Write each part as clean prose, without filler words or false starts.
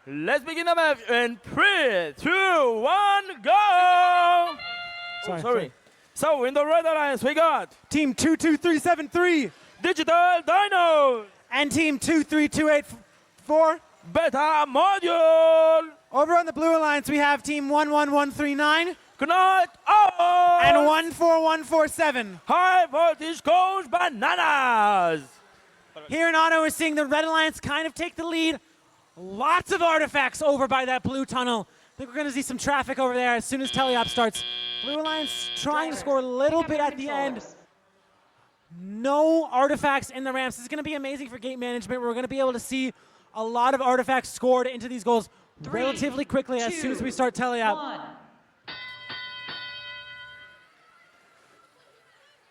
Let's begin the match in 3, 2, 1, go! Sorry. So in the red alliance, we got Team 22373 Digital Dino and Team 23284. Beta Module. Over on the blue alliance, we have Team 11139 Croft and 14147. High Voltage Goes Bananas. Here in Auto, we're seeing the red alliance kind of take the lead. Lots of artifacts over by that blue tunnel. I think we're going to see some traffic over there as soon as teleop starts. Blue alliance trying to score a little bit at the end. No artifacts in the ramps. This is going to be amazing for gate management. We're going to be able to see a lot of artifacts scored into these goals relatively quickly as soon as we start teleop.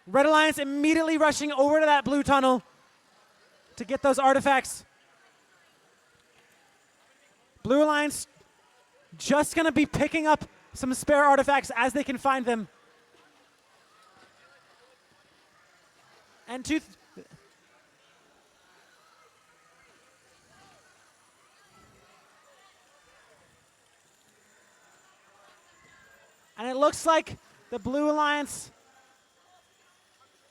Red alliance immediately rushing over to that blue tunnel to get those artifacts. Blue alliance just going to be picking up some spare artifacts as they can find them. And it looks like the Blue Alliance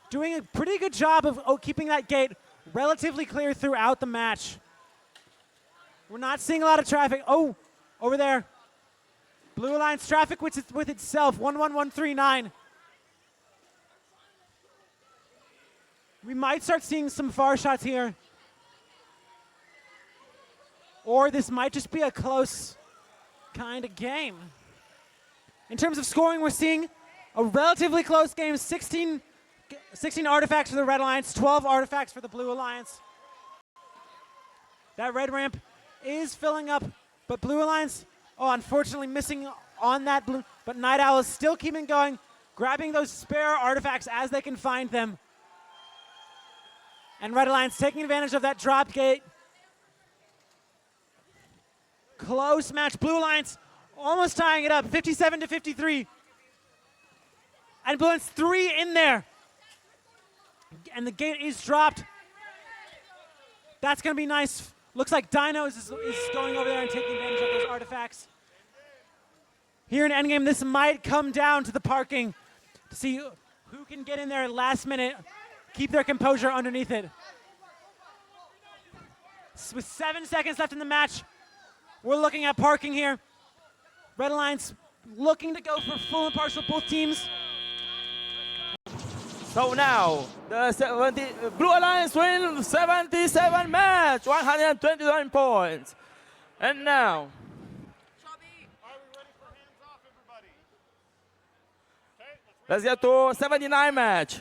doing a pretty good job of keeping that gate relatively clear throughout the match. We're not seeing a lot of traffic. Oh, over there. Blue Alliance traffic with itself, 11139. We might start seeing some far shots here. Or this might just be a close kind of game. In terms of scoring, we're seeing a relatively close game. 16 artifacts for the Red Alliance, 12 artifacts for the Blue Alliance. That red ramp is filling up, but Blue Alliance, unfortunately missing on that blue, but Night Owl is still keeping going, grabbing those spare artifacts as they can find them. And Red Alliance taking advantage of that drop gate. Close match. Blue Alliance almost tying it up, 57-53. And Blue Alliance 3 in there. And the gate is dropped. That's going to be nice. Looks like Dino is going over there and taking advantage of those artifacts. Here in endgame, this might come down to the parking to see who can get in there at last minute, keep their composure underneath it. With 7 seconds left in the match, we're looking at parking here. Red Alliance looking to go for full and partial both teams. So now, the Blue Alliance wins 77 match, 129 points. And now, Are we ready for hands off, everybody? Okay, let's get to 79 match.